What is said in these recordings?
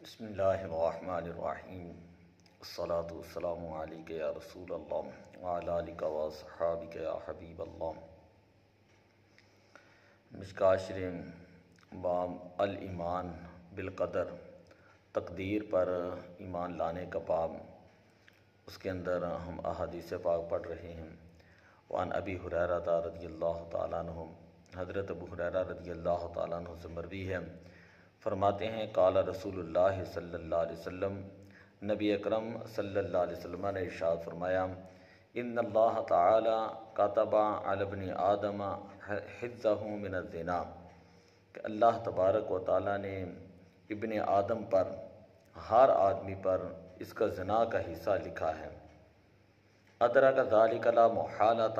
بسم اللہ الرحمن الرحیم الصلاۃ والسلام علیک یا رسول اللہ وعلی آلک و صحابک یا حبیب اللہ۔ مشکوٰۃ شریف باب الایمان بالقدر، تقدیر پر ایمان لانے کا باب۔ اس کے اندر ہم احادیث پاک پڑھ رہے ہیں۔ وعن ابی ہریرہ رضی اللہ تعالیٰ عنہ، حضرت ابو ہریرہ رضی اللہ تعالیٰ عنہ سے مروی ہے، فرماتے ہیں قال رسول اللہ صلی اللہ علیہ وسلم، نبی اکرم صلی اللہ علیہ وسلم نے ارشاد فرمایا، ان اللہ تعالی کتب علی ابن آدم حفظہ من الزنا، کہ اللہ تبارک و تعالیٰ نے ابن آدم پر، ہر آدمی پر اس کا زنا کا حصہ لکھا ہے۔ ادرک ذالک لا محالۃ،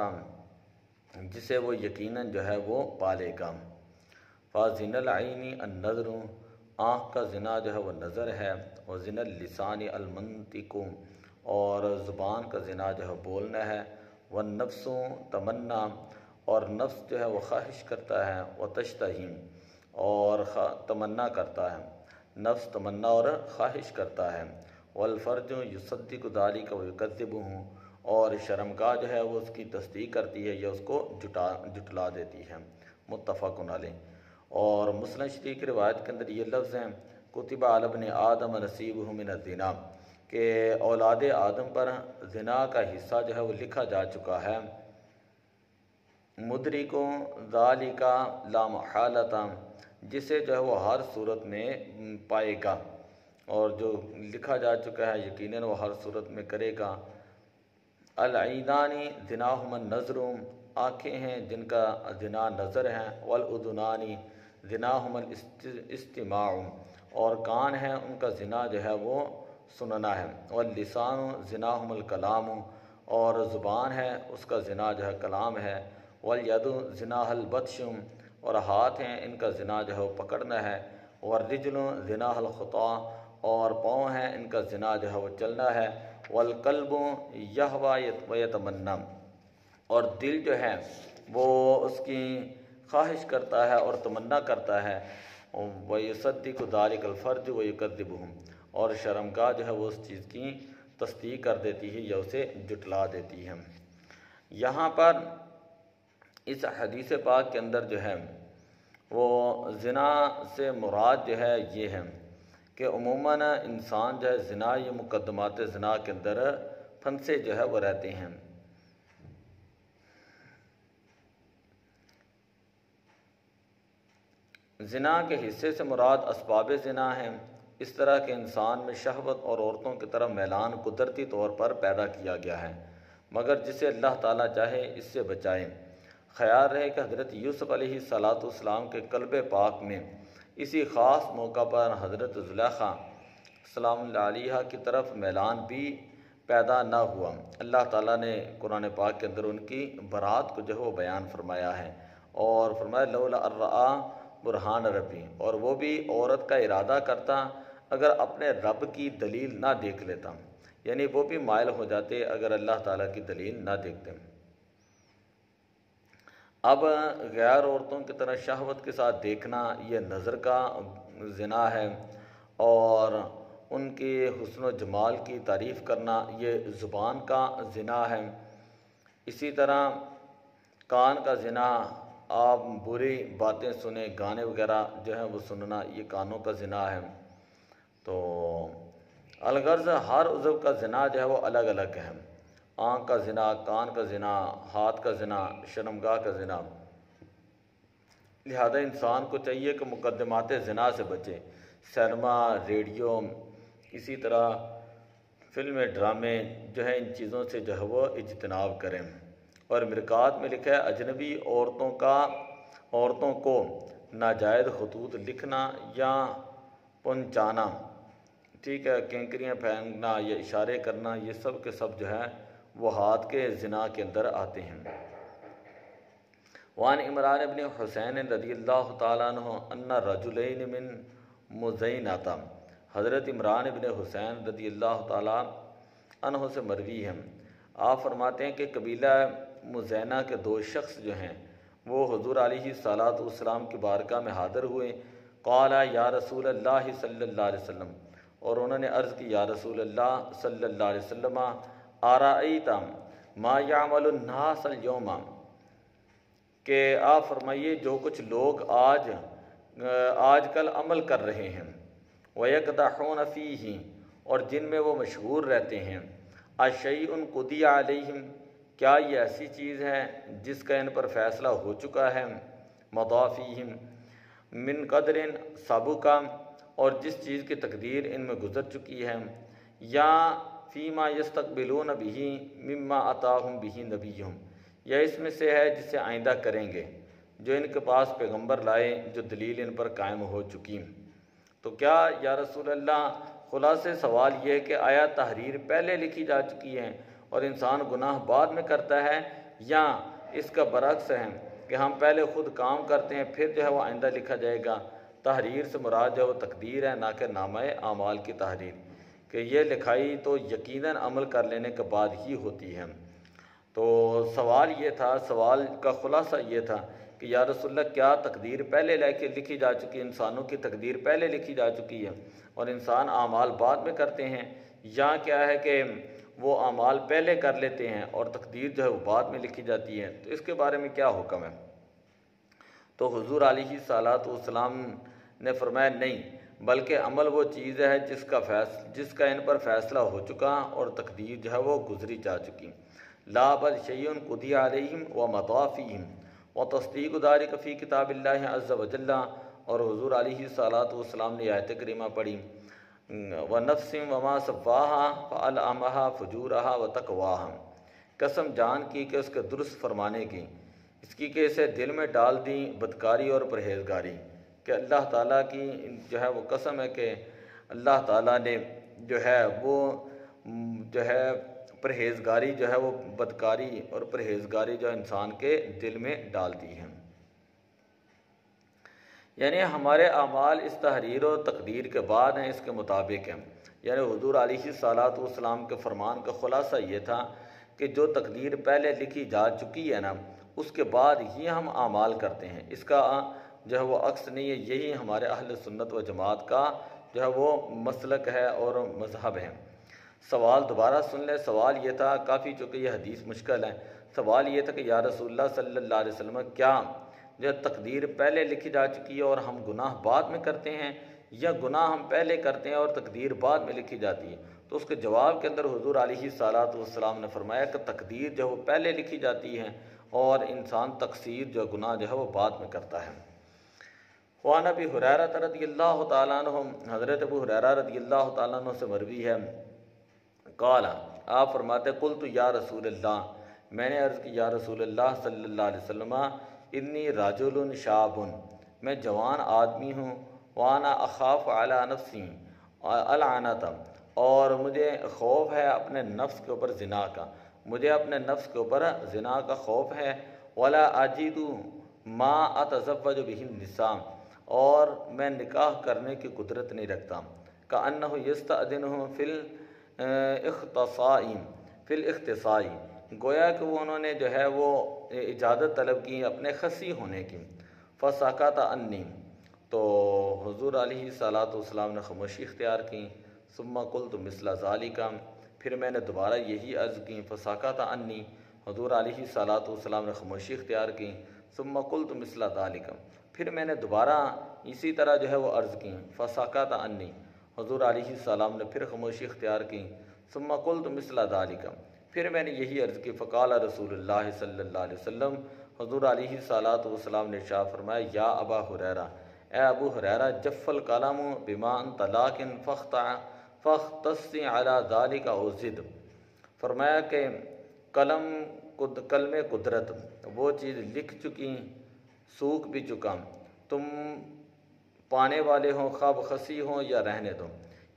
جسے وہ یقیناً جو ہے وہ پالے گا۔ فَزِنَ الْعَيْنِ النَّظْرُ، آنکھ کا زنا جو ہے وہ نظر ہے، وَزِنَ اللِّسَانِ الْمَنْطِقُ، اور زبان کا زنا جو ہے بولنا ہے، وَالنَّفْسُ تمنا، اور نفس جو ہے وہ خواہش کرتا ہے، وَتَشْتَهِي، اور تمنا کرتا ہے، نفس تمنا اور خواہش کرتا ہے، وَالْفَرْجُ يُصَدِّقُ ذَلِكَ وَيُكَذِّبُهُ، اور شرمگاہ جو ہے وہ اس کی تصدیق کرتی ہے یا اس کو جھٹلا دیتی ہے۔ متفق علیہ۔ اور مسلم شریف کی روایت کے اندر یہ لفظ ہیں کتب علی ابن آدم نصیبہ من الزنا، کہ اولاد آدم پر زنا کا حصہ جو ہے وہ لکھا جا چکا ہے۔ مدرک ذالک لا محالۃ، جسے جو ہے وہ ہر صورت میں پائے گا، اور جو لکھا جا چکا ہے یقیناً وہ ہر صورت میں کرے گا۔ العینان زناہما النظر، آنکھیں ہیں جن کا زنا نظر ہے، والاذنان زناہما الاستماع، اور کان ہیں ان کا زنا جو ہے وہ سننا ہے، واللسان زناہما الکلام، اور زبان ہے اس کا زنا جو ہے کلام ہے، والید زناہ البطش، اور ہاتھ ہیں ان کا زنا جو ہے وہ پکڑنا ہے، والرجل زناہ الخطا، اور پاؤں ہیں ان کا زنا جو ہے وہ چلنا ہے، والقلب یہوی ویتمنا، اور دل جو ہے وہ اس کی خواہش کرتا ہے اور تمنا کرتا ہے، وَيُصَدِّقُ ذَلِكَ الْفَرْجُ وَيُكَذِّبُهُ، اور شرمگاہ جو ہے وہ اس چیز کی تصدیق کر دیتی ہے یا اسے جھٹلا دیتی ہے۔ یہاں پر اس حدیث پاک کے اندر جو ہے وہ زنا سے مراد جو ہے یہ ہے کہ عموماً انسان جو ہے زنا یا مقدمات زنا کے اندر پھنسے جو ہے وہ رہتے ہیں۔ زنا کے حصے سے مراد اسباب زنا ہیں۔ اس طرح کے انسان میں شہوت اور عورتوں کی طرف میلان قدرتی طور پر پیدا کیا گیا ہے، مگر جسے اللہ تعالیٰ چاہے اس سے بچائے۔ خیال رہے کہ حضرت یوسف علیہ السلام کے قلب پاک میں اسی خاص موقع پر حضرت زلیخا السلام اللہ علیہ کی طرف میلان بھی پیدا نہ ہوا۔ اللہ تعالیٰ نے قرآن پاک کے اندر ان کی برات کو جو ہے وہ بیان فرمایا ہے، اور فرمایا لولا الرآ برہان ربی، اور وہ بھی عورت کا ارادہ کرتا اگر اپنے رب کی دلیل نہ دیکھ لیتا، یعنی وہ بھی مائل ہو جاتے اگر اللہ تعالیٰ کی دلیل نہ دیکھتے۔ اب غیر عورتوں کی طرح شہوت کے ساتھ دیکھنا یہ نظر کا زنا ہے، اور ان کے حسن و جمال کی تعریف کرنا یہ زبان کا زنا ہے۔ اسی طرح کان کا زنا، آپ بری باتیں سنیں، گانے وغیرہ جو ہیں وہ سننا، یہ کانوں کا زنا ہے۔ تو الغرض ہر عضو کا زنا جو ہے وہ الگ الگ ہے، آنکھ کا زنا، کان کا زنا، ہاتھ کا زنا، شرمگاہ کا زنا۔ لہذا انسان کو چاہیے کہ مقدمات زنا سے بچے، سینما، ریڈیو، اسی طرح فلمیں، ڈرامے جو ہے ان چیزوں سے جو ہے وہ اجتناب کریں۔ اور مرکات میں لکھا ہے اجنبی عورتوں کو ناجائز خطوط لکھنا یا پہنچانا، ٹھیک ہے، کینکریاں پھینکنا یا اشارے کرنا، یہ سب کے سب جو ہے وہ ہاتھ کے زنا کے اندر آتے ہیں۔ وعن عمران بن حسین رضی اللہ تعالیٰ عنہ ان رجلین من مزینہ، حضرت عمران بن حسین رضی اللہ تعالیٰ عنہ سے مروی ہے، آپ فرماتے ہیں کہ قبیلہ مزینہ کے دو شخص جو ہیں وہ حضور علیہ السلام کی بارگاہ میں حاضر ہوئے، قال یا رسول اللہ صلی اللہ علیہ وسلم، اور انہوں نے عرض کی یا رسول اللہ صلی اللہ علیہ وسلم، آرائیت ما یعمل الناس اليوم، کہ آپ فرمائیے جو کچھ لوگ آج کل عمل کر رہے ہیں، وَيَقْدَحُونَ فِيهِ، اور جن میں وہ مشہور رہتے ہیں، اَشَيْءٌ قُضِيَ عَلَيْهِمْ، کیا یہ ایسی چیز ہے جس کا ان پر فیصلہ ہو چکا ہے، مضَى فِيهِمْ مِنْ قَدْرٍ سَبُقَ، اور جس چیز کی تقدیر ان میں گزر چکی ہے، یا فِيمَا يَسْتَقْبِلُونَ بِهِ مِمَّا أَتَاهُمْ بِهِ نَبِيُّهُمْ، یا اس میں سے ہے جسے آئندہ کریں گے جو ان کے پاس پیغمبر لائے جو دلیل ان پر قائم ہو چکی۔ تو کیا یا رسول اللہ، خلاصے سوال یہ ہے کہ آیا تحریر پہلے لکھی جا چکی ہے اور انسان گناہ بعد میں کرتا ہے، یا اس کا برعکس ہے کہ ہم پہلے خود کام کرتے ہیں پھر جو ہے وہ آئندہ لکھا جائے گا؟ تحریر سے مراد جو ہے وہ تقدیر ہے، نہ کہ نامہ اعمال کی تحریر، کہ یہ لکھائی تو یقیناً عمل کر لینے کے بعد ہی ہوتی ہے۔ تو سوال یہ تھا، سوال کا خلاصہ یہ تھا کہ یا رسول اللہ، کیا تقدیر پہلے لکھی جا چکی ہے، انسانوں کی تقدیر پہلے لکھی جا چکی ہے اور انسان اعمال بعد میں کرتے ہیں، یا کیا ہے کہ وہ اعمال پہلے کر لیتے ہیں اور تقدیر جو ہے وہ بعد میں لکھی جاتی ہے؟ تو اس کے بارے میں کیا حکم ہے؟ تو حضور علیہ الصلوۃ والسلام نے فرمایا نہیں، بلکہ عمل وہ چیز ہے جس کا ان پر فیصلہ ہو چکا اور تقدیر جو ہے وہ گزری جا چکی۔ لا بل شیء قضی علیہم ومضی فیہم وتصدیق ذلک فی کتاب اللہ عز وجل، اور حضور علیہ الصلوۃ والسلام نے آیت کریمہ پڑھی، ونفس وما سواہا فالہمہا فجورہا وتقواہا، قسم جان کی کہ اس کے درست فرمانے کی، اس کی کہ اسے دل میں ڈال دی بدکاری اور پرہیزگاری، کہ اللہ تعالیٰ کی جو ہے وہ قسم ہے کہ اللہ تعالیٰ نے جو ہے وہ جو ہے پرہیزگاری جو ہے وہ بدکاری اور پرہیزگاری جو انسان کے دل میں ڈالتی ہے۔ یعنی ہمارے اعمال اس تحریر و تقدیر کے بعد ہیں، اس کے مطابق ہیں۔ یعنی حضور علیہ الصلوۃ والسلام کے فرمان کا خلاصہ یہ تھا کہ جو تقدیر پہلے لکھی جا چکی ہے نا، اس کے بعد ہی ہم اعمال کرتے ہیں، اس کا جو ہے وہ عکس نہیں ہے۔ یہی ہمارے اہل سنت و جماعت کا جو ہے وہ مسلک ہے اور مذہب ہے۔ سوال دوبارہ سن لیں، سوال یہ تھا، کافی چونکہ یہ حدیث مشکل ہے، سوال یہ تھا کہ یا رسول اللہ صلی اللہ علیہ وسلم، کیا جو تقدیر پہلے لکھی جا چکی ہے اور ہم گناہ بعد میں کرتے ہیں، یا گناہ ہم پہلے کرتے ہیں اور تقدیر بعد میں لکھی جاتی ہے؟ تو اس کے جواب کے اندر حضور علیہ الصلوۃ والسلام نے فرمایا کہ تقدیر جو ہے وہ پہلے لکھی جاتی ہے اور انسان تقصیر جو گناہ جو ہے وہ بعد میں کرتا ہے۔ وعن ابی ہریرہ رضی اللہ تعالیٰ عنہ، حضرت ابو ہریرہ رضی اللہ تعالیٰ عنہ سے مروی ہے، قال، آپ فرماتے، قلت یا رسول اللہ، میں نے عرض کی یا رسول اللہ صلی اللہ علیہ وسلم، انی رجل شاب، میں جوان آدمی ہوں، وانا اخاف علی نفسی العنت، اور مجھے خوف ہے اپنے نفس کے اوپر زنا کا، مجھے اپنے نفس کے اوپر زنا کا خوف ہے، ولا اجد ما اتزوج به النساء، اور میں نکاح کرنے کی قدرت نہیں رکھتا، کأنہ یستأذنہ فی الاختصاء، گویا کہ وہ انہوں نے جو ہے وہ اجازت طلب کی اپنے خصی ہونے کی، فسکت عنی، تو حضور علیہ الصلوۃ والسلام نے خاموشی اختیار کی، ثم قلت مثل ذالک، پھر میں نے دوبارہ یہی عرض کی، فسکت عنی، حضور علیہ الصلوۃ والسلام نے خاموشی اختیار کی، ثم قلت مثل ذالک، پھر میں نے دوبارہ اسی طرح جو ہے وہ عرض کی، فسکت عنی، حضور علیہ السلام نے پھر خاموشی اختیار کی، ثم قلت مثل ذالک، پھر میں نے یہی عرض کی، فقال رسول اللہ صلی اللہ علیہ وسلم، حضور علیہ الصلوۃ والسلام نے ارشاد فرمایا، یا ابا ہریرہ، اے ابو ہریرہ، جف القلم بما انت لاکن فاختص علی ذالک او زد، فرمایا کہ کلم قدرت وہ چیز لکھ چکی، سوکھ بھی چکا، تم پانے والے ہوں، خواب خسی ہوں یا رہنے دو۔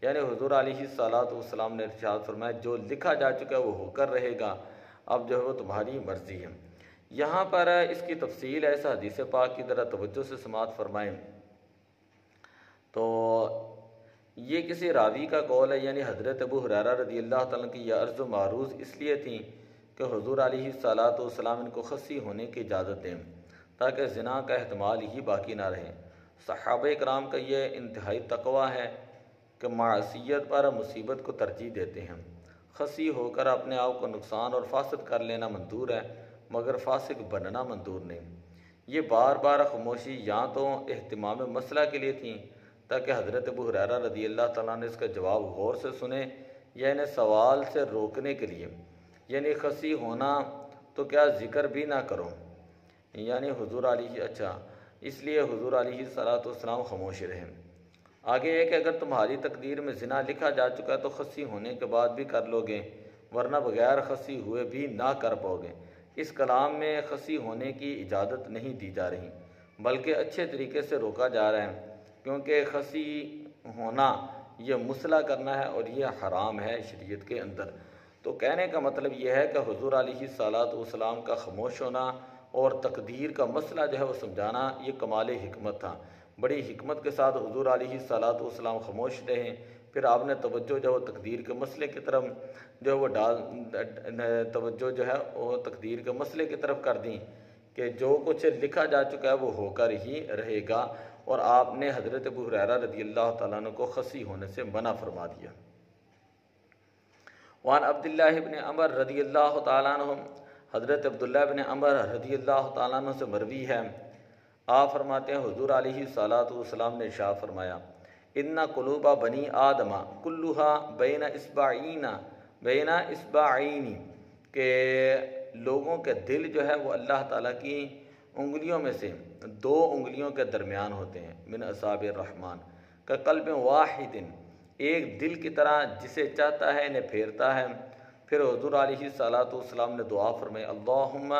یعنی حضور علیہ الصلوۃ والسلام نے ارشاد فرمایا جو لکھا جا چکا ہے وہ ہو کر رہے گا، اب جو ہے وہ تمہاری مرضی ہے۔ یہاں پر اس کی تفصیل ہے، اس حدیث پاک کی ذرا توجہ سے سماعت فرمائیں۔ تو یہ کسی راوی کا قول ہے، یعنی حضرت ابو ہریرہ رضی اللہ تعالیٰ کی یہ عرض و معروض اس لیے تھی کہ حضور علیہ الصلوۃ والسلام ان کو خصی ہونے کی اجازت دیں تاکہ زنا کا احتمال ہی باقی نہ رہے۔ صحابہ کرام کا یہ انتہائی تقوی ہے کہ معصیت پر مصیبت کو ترجیح دیتے ہیں۔ خسی ہو کر اپنے آپ کو نقصان اور فاسد کر لینا منظور ہے، مگر فاسق بننا منظور نہیں۔ یہ بار بار خاموشی یہاں تو اہتمام مسئلہ کے لیے تھیں تاکہ حضرت ابو ہریرہ رضی اللہ تعالیٰ نے اس کا جواب غور سے سنے، یا انہیں سوال سے روکنے کے لیے، یعنی خسی ہونا تو کیا ذکر بھی نہ کرو، یعنی حضور علیہ اس لیے حضور علیہ الصلوۃ والسلام خاموش رہے۔ آگے ہے کہ اگر تمہاری تقدیر میں زنا لکھا جا چکا ہے تو خسی ہونے کے بعد بھی کر لو گے، ورنہ بغیر خسی ہوئے بھی نہ کر پاؤ گے۔ اس کلام میں خسی ہونے کی اجازت نہیں دی جا رہی، بلکہ اچھے طریقے سے روکا جا رہا ہے، کیونکہ خسی ہونا یہ مصلح کرنا ہے اور یہ حرام ہے شریعت کے اندر۔ تو کہنے کا مطلب یہ ہے کہ حضور علیہ الصلوۃ والسلام کا خاموش ہونا اور تقدیر کا مسئلہ جو ہے وہ سمجھانا یہ کمال حکمت تھا۔ بڑی حکمت کے ساتھ حضور علیہ الصلوۃ والسلام خاموش رہے، پھر آپ نے توجہ جو ہے تقدیر کے مسئلے کی طرف جو وہ توجہ جو ہے وہ تقدیر کے مسئلے کی طرف کر دیں کہ جو کچھ لکھا جا چکا ہے وہ ہو کر ہی رہے گا، اور آپ نے حضرت ابو ہریرہ رضی اللہ تعالیٰ عنہ کو خسی ہونے سے منع فرما دیا۔ وعن عبداللہ بن عمر رضی اللہ تعالیٰ عنہ، حضرت عبداللہ بن عمر رضی اللہ تعالیٰ عنہ سے مروی ہے، آپ فرماتے ہیں حضور علیہ الصلوۃ والسلام نے ارشاد فرمایا، ان قلوب بنی آدم کلھا بین اصبعین، کہ لوگوں کے دل جو ہے وہ اللہ تعالیٰ کی انگلیوں میں سے دو انگلیوں کے درمیان ہوتے ہیں، من اصابع الرحمن کا قلب واحد، ایک دل کی طرح جسے چاہتا ہے انہیں پھیرتا ہے۔ پھر حضور علیہ الصلوۃ والسلام نے دعا فرمائی، اللہم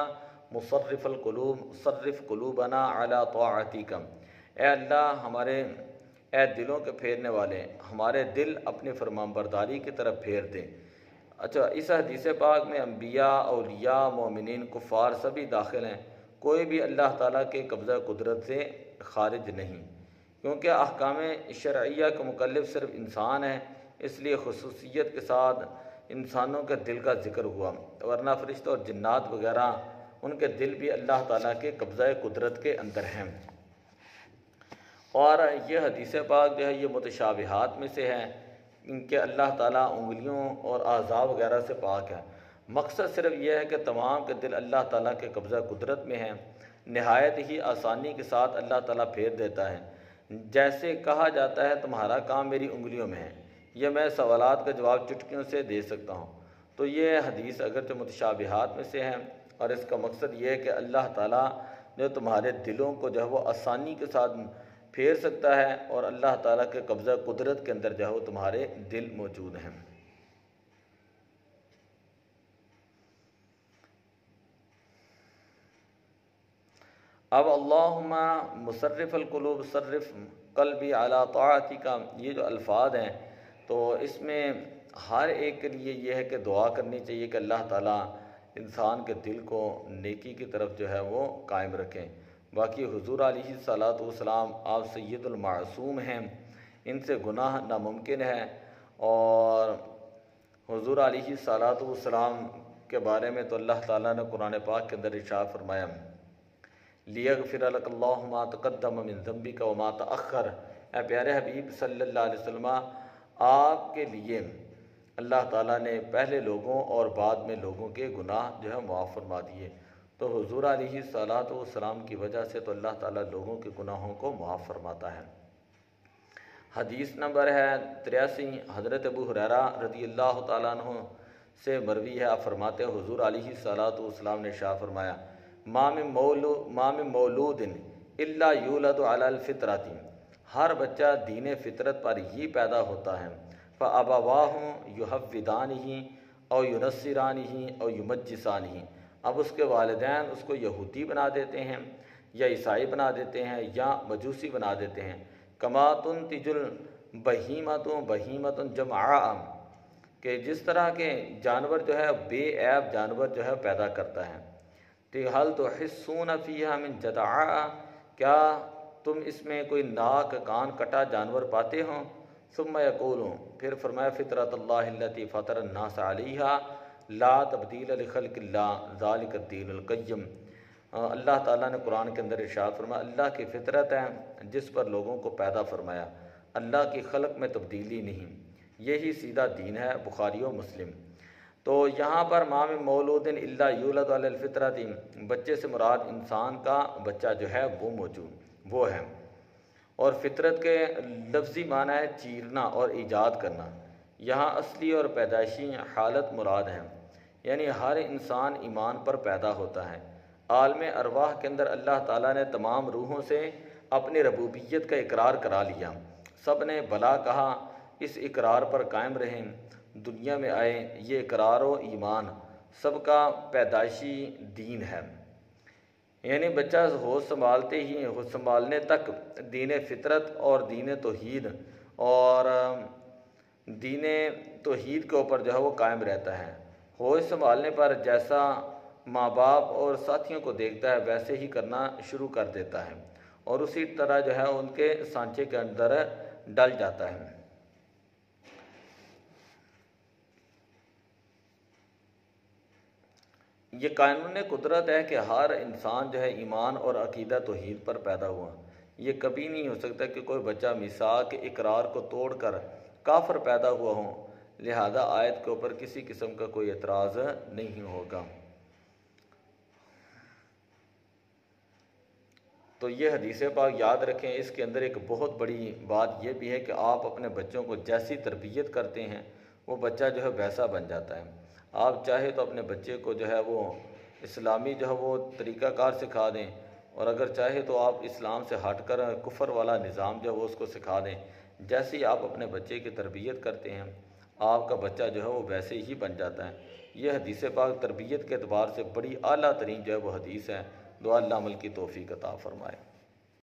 مصرف القلوب صرف قلوبنا علی طاعتک، اے اللہ اے دلوں کے پھیرنے والے، ہمارے دل اپنی فرمانبرداری کی طرف پھیر دیں۔ اچھا، اس حدیث پاک میں انبیاء، اولیاء، مومنین، کفار سبھی داخل ہیں، کوئی بھی اللہ تعالیٰ کے قبضہ قدرت سے خارج نہیں، کیونکہ احکام شرعیہ کا مکلف صرف انسان ہے، اس لیے خصوصیت کے ساتھ انسانوں کے دل کا ذکر ہوا، ورنہ فرشتوں اور جنات وغیرہ ان کے دل بھی اللہ تعالیٰ کے قبضہ قدرت کے اندر ہیں۔ اور یہ حدیث پاک جو ہے یہ متشابہات میں سے ہے، کہ اللہ تعالیٰ انگلیوں اور اعضاء وغیرہ سے پاک ہے۔ مقصد صرف یہ ہے کہ تمام کے دل اللہ تعالیٰ کے قبضہ قدرت میں ہیں، نہایت ہی آسانی کے ساتھ اللہ تعالیٰ پھیر دیتا ہے، جیسے کہا جاتا ہے تمہارا کام میری انگلیوں میں ہے، یہ میں سوالات کا جواب چٹکیوں سے دے سکتا ہوں۔ تو یہ حدیث اگرچہ متشابہات میں سے ہے، اور اس کا مقصد یہ ہے کہ اللہ تعالیٰ جو تمہارے دلوں کو جو ہے وہ آسانی کے ساتھ پھیر سکتا ہے، اور اللہ تعالیٰ کے قبضہ قدرت کے اندر جو ہے وہ تمہارے دل موجود ہیں۔ اب اللہم مصرف القلوب صرف قلبی علی طاعتک، یہ جو الفاظ ہیں تو اس میں ہر ایک کے لیے یہ ہے کہ دعا کرنی چاہیے کہ اللہ تعالیٰ انسان کے دل کو نیکی کی طرف جو ہے وہ قائم رکھیں۔ باقی حضور علیہ الصلوۃ والسلام آپ سید المعصوم ہیں، ان سے گناہ ناممکن ہے، اور حضور علیہ الصلوۃ والسلام کے بارے میں تو اللہ تعالیٰ نے قرآن پاک کے اندر ارشاد فرمایا، لیغفر لک اللہ ما تقدم من ذنبک وما تأخر، اے پیارے حبیب صلی اللہ علیہ وسلم، آپ کے لیے اللہ تعالیٰ نے پہلے لوگوں اور بعد میں لوگوں کے گناہ جو ہے معاف فرما دیے۔ تو حضور علیہ الصلوۃ والسلام کی وجہ سے تو اللہ تعالیٰ لوگوں کے گناہوں کو معاف فرماتا ہے۔ حدیث نمبر ہے 83، حضرت ابو ہریرہ رضی اللہ تعالیٰ عنہ سے مروی ہے، آپ فرماتے ہیں حضور علیہ الصلوۃ والسلام نے ارشاد فرمایا، ما من مولود الا یولد علی الفطرۃ، ہر بچہ دین فطرت پر ہی پیدا ہوتا ہے، فابواہ یحودانہ او ینصرانہ او یمجسانہ، اب اس کے والدین اس کو یہودی بنا دیتے ہیں یا عیسائی بنا دیتے ہیں یا مجوسی بنا دیتے ہیں۔ کما تنتج البہیمۃ بہیمۃ جمعاء، کہ جس طرح کے جانور جو ہے بے عیب جانور جو ہے پیدا کرتا ہے۔ حل تحسون فیہا من جدعاء، کیا تم اس میں کوئی ناک کان کٹا جانور پاتے ہو؟ ثم یقولون، پھر فرمایا فطرۃ اللہ التی فطر الناس علیہا لا تبدیل لخلق اللہ ذالک الدین القیم، اللہ تعالیٰ نے قرآن کے اندر ارشاد فرمایا اللہ کی فطرت ہے جس پر لوگوں کو پیدا فرمایا، اللہ کی خلق میں تبدیلی نہیں، یہی سیدھا دین ہے، بخاری و مسلم۔ تو یہاں پر ما من مولود الا یولد علی الفطرۃ، بچے سے مراد انسان کا بچہ جو ہے وہ موجود وہ ہے، اور فطرت کے لفظی معنی ہے چیرنا اور ایجاد کرنا، یہاں اصلی اور پیدائشی حالت مراد ہے، یعنی ہر انسان ایمان پر پیدا ہوتا ہے۔ عالم ارواح کے اندر اللہ تعالیٰ نے تمام روحوں سے اپنی ربوبیت کا اقرار کرا لیا، سب نے بلا کہا، اس اقرار پر قائم رہیں، دنیا میں آئے، یہ اقرار و ایمان سب کا پیدائشی دین ہے، یعنی بچہ ہوش سنبھالنے تک دین فطرت اور دین توحید کے اوپر جو ہے وہ قائم رہتا ہے۔ ہوش سنبھالنے پر جیسا ماں باپ اور ساتھیوں کو دیکھتا ہے ویسے ہی کرنا شروع کر دیتا ہے، اور اسی طرح جو ہے ان کے سانچے کے اندر ڈل جاتا ہے۔ یہ قانون قدرت ہے کہ ہر انسان جو ہے ایمان اور عقیدہ توحید پر پیدا ہوا، یہ کبھی نہیں ہو سکتا کہ کوئی بچہ میثاق اقرار کو توڑ کر کافر پیدا ہوا ہو، لہذا آیت کے اوپر کسی قسم کا کوئی اعتراض نہیں ہوگا۔ تو یہ حدیث پاک یاد رکھیں، اس کے اندر ایک بہت بڑی بات یہ بھی ہے کہ آپ اپنے بچوں کو جیسی تربیت کرتے ہیں وہ بچہ جو ہے ویسا بن جاتا ہے۔ آپ چاہے تو اپنے بچے کو جو ہے وہ اسلامی جو ہے وہ طریقہ کار سکھا دیں، اور اگر چاہے تو آپ اسلام سے ہٹ کر کفر والا نظام جو ہے وہ اس کو سکھا دیں، جیسے ہی آپ اپنے بچے کی تربیت کرتے ہیں آپ کا بچہ جو ہے وہ ویسے ہی بن جاتا ہے۔ یہ حدیث پاک تربیت کے اعتبار سے بڑی اعلیٰ ترین جو ہے وہ حدیث ہے، دعا اللہ عمل کی توفیق عطا فرمائے۔